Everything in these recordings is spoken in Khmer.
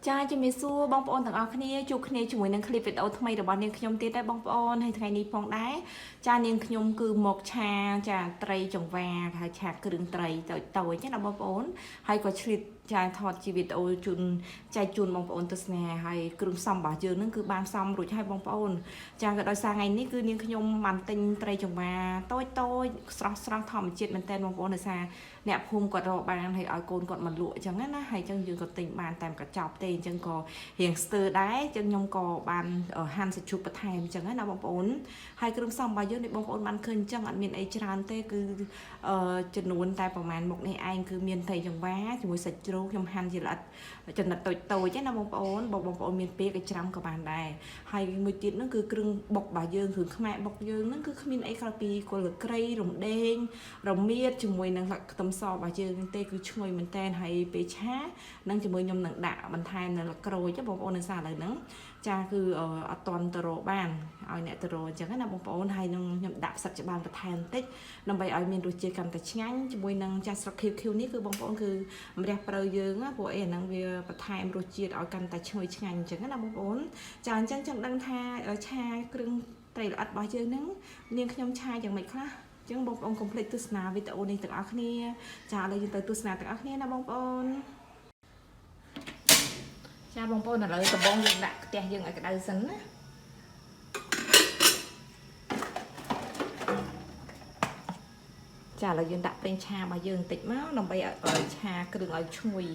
ចាជំរាបសួរបងប្អូនទាំងអស់គ្នាជួបគ្នាជាមួយនឹងคลิปវីដេអូថ្មីរបស់នាងខ្ញុំទៀតដែរបងប្អូនហើយថ្ងៃនេះផងដែរចានាងខ្ញុំគឺមកឆាចាត្រីចង្វាហើយឆាគ្រឿងត្រីតូចៗណាបងប្អូនហើយក៏ឆ្លៀតចាថតជាវីដេអូជូនចែកជូនបងប្អូនទស្សនាហើយគ្រឿងផ្សំរបស់យើងនឹងគឺបានផ្សំរួចហើយបងប្អូនចាក៏ដោយសារថ្ងៃនេះគឺនាងខ្ញុំបានទិញត្រីចង្វាតូចស្រស់ធម្មជាតិមែនតើបងប្អូនដោយសារអ្នកភូមិគាត់រកបានហើយឲ្យកូនគាត់មកលក់អញ្ចឹងណាហើយអញ្ចឹងយើងក៏ទិញបានតាមកញ្ចប់ទេអញ្ចឹងក៏រៀងស្ទើរដែរអញ្ចឹងខ្ញុំក៏បានហាន់សាច់ជ្រូកបន្ថែមអញ្ចឹងណាបងប្អូនហើយគ្រឿងផ្សំរបស់យើងនេះបងប្អូនបានឃើញអញ្ចឹងអត់មានអីច្រើនទេគឺចំនួនតែប្រហែលមុខនេះឯងគឺមានត្រីចង្វាជាមួយសាច់ជ្រូកខ្ញុំហាន់ជាល្អិតចំណិតតូចណាបងប្អូនបងប្អូនមានពេលក៏ច្រាំក៏បានដែរហើយមួយទៀតហ្នឹងគឺគ្រឿងបុករបស់យើងគ្រឿងខ្មែរបុកយើងហ្នឹងគឺគ្មានអីក្រៅពីគល់ក្រៃរំដេងរមៀតជាមួយនឹងខ្ទឹមសរបស់យើងទេគឺឈ្ងុយមែនតែនហើយពេលឆានឹងជាមួយខ្ញុំនឹងដាក់បន្ថែមនៅល្ក្រូចបងប្អូននៅសារឥឡូវហ្នឹងចាគឺអត់តន់ទៅរកបានឲ្យអ្នកទៅរកអញ្ចឹងណាបងប្អូនហើយនឹងខ្ញុំដាក់ផ្សិតច្បាស់បន្ថែមបន្តិចដើម្បីឲ្យមានរសជាតិកាន់តែឆ្ងាញ់ជាមួយនឹងចាស្លឹកខៀវនេះគឺបងប្អូនគឺម្រះព្រៅយើងណាព្រោះអីអាហ្នឹងវាបន្ថែមរសជាតិឲ្យកាន់តែឈ្ងុយឆ្ងាញ់អញ្ចឹងណាបងប្អូនចាអញ្ចឹងចង់ដឹងថាឆាគ្រឿងត្រីល្អិតរបស់យើងហ្នឹងនាងខ្ញុំឆាយ៉ាងម៉េចខ្លះចឹងបងប្អូនកុំភ្លេចទស្សនាវីដេអូនេះទាំងអស់គ្នាចាឥឡូវយើងទៅទស្សនាទាំងអស់គ្នាណាបងប្អូនចាបងប្អូនឥឡូវដំបងយើងដាក់ខ្ទះយើងឲ្យក្តៅសិនណាចាឥឡូវយើងដាក់ប្រេងឆារបស់យើងបន្តិចមកដើម្បីឲ្យឆាគ្រឿងឲ្យឈ្ងុយ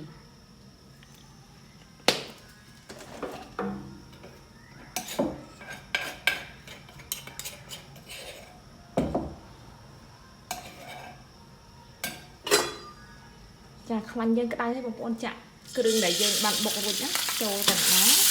ចាខ្លាញ់យើងក្តៅហើយបងប្អូនចាក់គ្រឿងដែលយើងបានបុករួចណាចូលទៅណា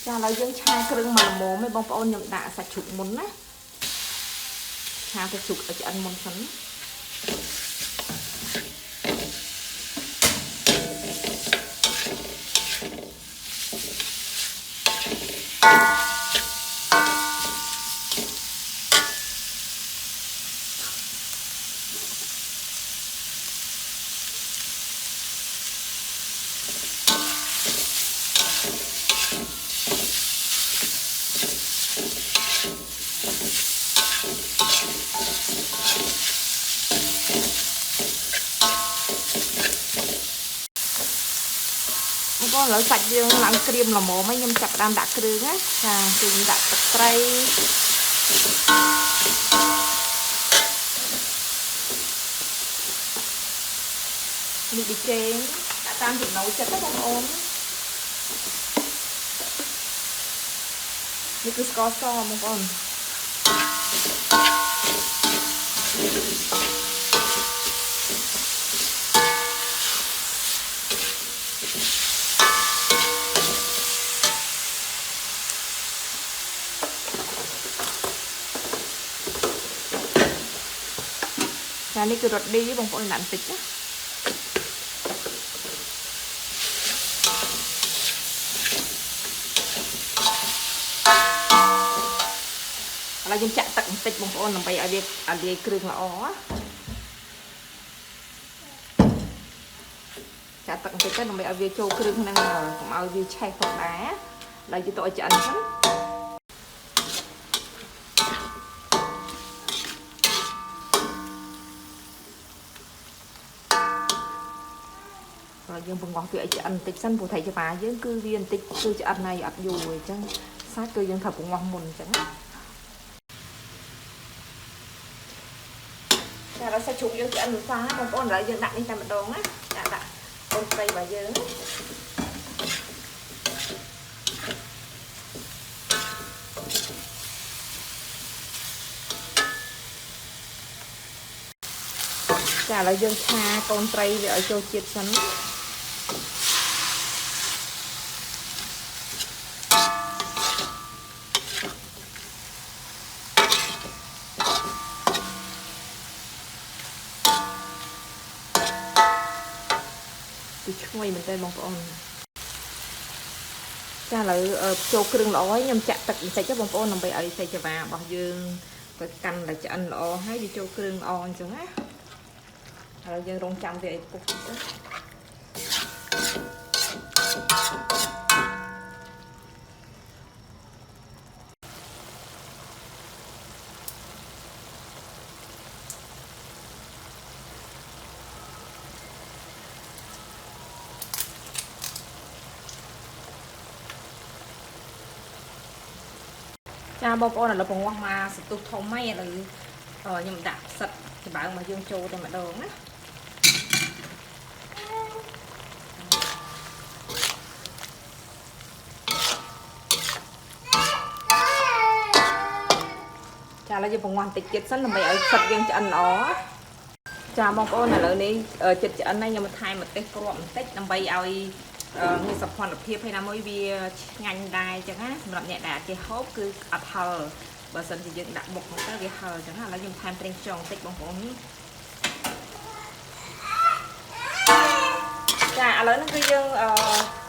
ចាឥឡូវយើងឆាគ្រឿងមកល្មមឯងបងប្អូនខ្ញុំដាក់សាច់ជ្រូកមុនណាឆាសាច់ជ្រូកឲ្យឆ្អិនមុនសិនឥឡូវសាច់យើងឡើងក្រៀមល្មមហើយខ្ញុំចាប់ផ្ដើមដាក់គ្រឿងណាចាគឺដាក់ទឹកត្រីនេះប៊ីចេងដាក់តាមចំណូលចិត្តណាបងប្អូននេះគឺស្ករសបងប្អូនចានេះគឺរ៉ូឌីបងប្អូនដាក់បន្តិចណាឥឡូវយើងចាក់ទឹកបន្តិចបងប្អូនដើម្បីឲ្យវាលាយគ្រឿងល្អចាក់ទឹកបន្តិចទៅដើម្បីឲ្យវាចូលគ្រឿងហ្នឹងកុំឲ្យវាឆេះផងដែរឥឡូវយើងទៅឲ្យឆ្អិនសិនយើងបង្កស់វាឲ្យឆ្អិនបន្តិចសិនព្រោះត្រីចង្វាយើងគឺវាបន្តិចគឺឆ្អិនហើយអត់យូរអញ្ចឹងសាច់គឺយើងត្រូវបង្កស់មុនអញ្ចឹងណាចាដល់សាច់ជ្រូកយើងឆ្អិនម្សៅបងប្អូនឥឡូវយើងដាក់នេះតែម្ដងណាចាដាក់កូនត្រីរបស់យើង ចាឥឡូវយើងឆាកូនត្រីវាឲ្យចូលជាតិសិនគឺឈ្ងុយមែនទេបងប្អូនចាឥឡូវចូលគ្រឿងល្អខ្ញុំចាក់ទឹកបន្តិចបងប្អូនដើម្បីឲ្យសាច់ចង្វារបស់យើងទៅកាន់តែឆ្អិនល្អហើយវាចូលគ្រឿងល្អអញ្ចឹងណាឥឡូវយើងរងចាំវាឲ្យពុះតិចទៅចាបងប្អូនឥឡូវបង្ងាស់មកសន្ទុះធំហើយឥឡូវខ្ញុំដាក់ផ្សិតច្បើងមកយើងចូលតែម្ដងណាចាឥឡូវយើងបង្ងាស់បន្តិចទៀតសិនដើម្បីឲ្យផ្សិតយើងឆ្អិនល្អចាបងប្អូនឥឡូវនេះចិត្តឆ្អិនហើយខ្ញុំបន្ថែមម្ទេសគ្រាប់បន្តិចដើម្បីឲ្យមានសោភ័ណភាពហើយណាមួយវាឆ្ងាញ់ដែរអញ្ចឹងណាសម្រាប់អ្នកដែលអត់ចេះហូបគឺអត់ហឹរបើសិនជាយើងដាក់មុខមកទៅវាហឹរអញ្ចឹងណាឥឡូវខ្ញុំថែមប្រេងខ្យងបន្តិចបងប្អូនចាឥឡូវនេះគឺយើង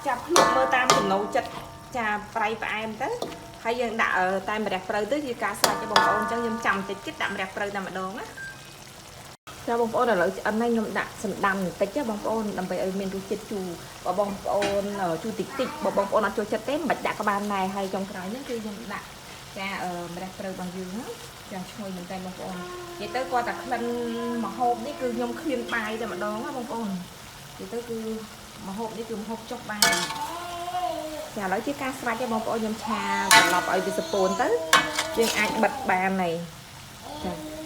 ចាប់ភ្លុកមើលតាមចំណូលចិត្តចាប្រៃផ្អែមទៅហើយយើងដាក់តែម្រះព្រៅទៅជាការស្រេចទេបងប្អូនអញ្ចឹងខ្ញុំចាំបន្តិចទៀតដាក់ម្រះព្រៅតែម្ដងណាចាបងប្អូនឥឡូវឆ្អិនហើយខ្ញុំដាក់សណ្ដាំបន្តិចបងប្អូនដើម្បីឲ្យមានរសជាតិជូរបើបងប្អូនជូរតិចតិចបើបងប្អូនអត់ចូលចិត្តទេមិនបាច់ដាក់ក៏បានដែរហើយចុងក្រោយនេះគឺខ្ញុំដាក់ចាម្រះព្រៅរបស់យើងចាឈ្ងុយមែនតើបងប្អូននិយាយទៅគាត់តែក្លិនម្ហូបនេះគឺខ្ញុំឃ្លានបាយតែម្ដងណាបងប្អូននិយាយទៅគឺម្ហូបនេះគឺម្ហូបចុកបាយចាឥឡូវជាការស្រេចទេបងប្អូនខ្ញុំឆាត្រឡប់ឲ្យវាសពូនទៅយើងអាចបិទបានហើយចា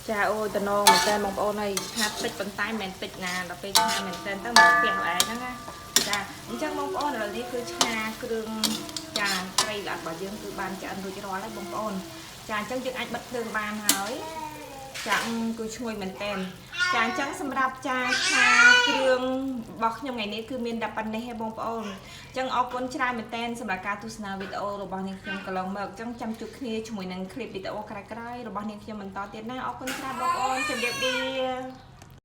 ចាអូយតំណងមែនតើបងប្អូនហើយឆាតិចប៉ុន្តែមិនតិចណាដល់ពេលឆាមែនតើទៅមកផ្ទះឯងហ្នឹងណាចាអញ្ចឹងបងប្អូនឥឡូវនេះគឺឆាគ្រឿងចាត្រីល្អិតរបស់យើងគឺបានឆ្អិនរួចរាល់ហើយបងប្អូនចាអញ្ចឹងយើងអាចបិទភ្លើងបានហើយចាគឺឈ្ងុយមែនតើចាអញ្ចឹងសម្រាប់ចាឆាគ្រឿងរបស់ខ្ញុំថ្ងៃនេះគឺមានតែប៉ុណ្ណេះទេបងប្អូនអញ្ចឹងអរគុណច្រើនមែនតើសម្រាប់ការទស្សនាវីដេអូរបស់នាងខ្ញុំកន្លងមកអញ្ចឹងចាំជួបគ្នាជាមួយនឹងคลิปវីដេអូក្រោយៗរបស់នាងខ្ញុំបន្តទៀតណាអរគុណច្រើនបងប្អូនជម្រាបលា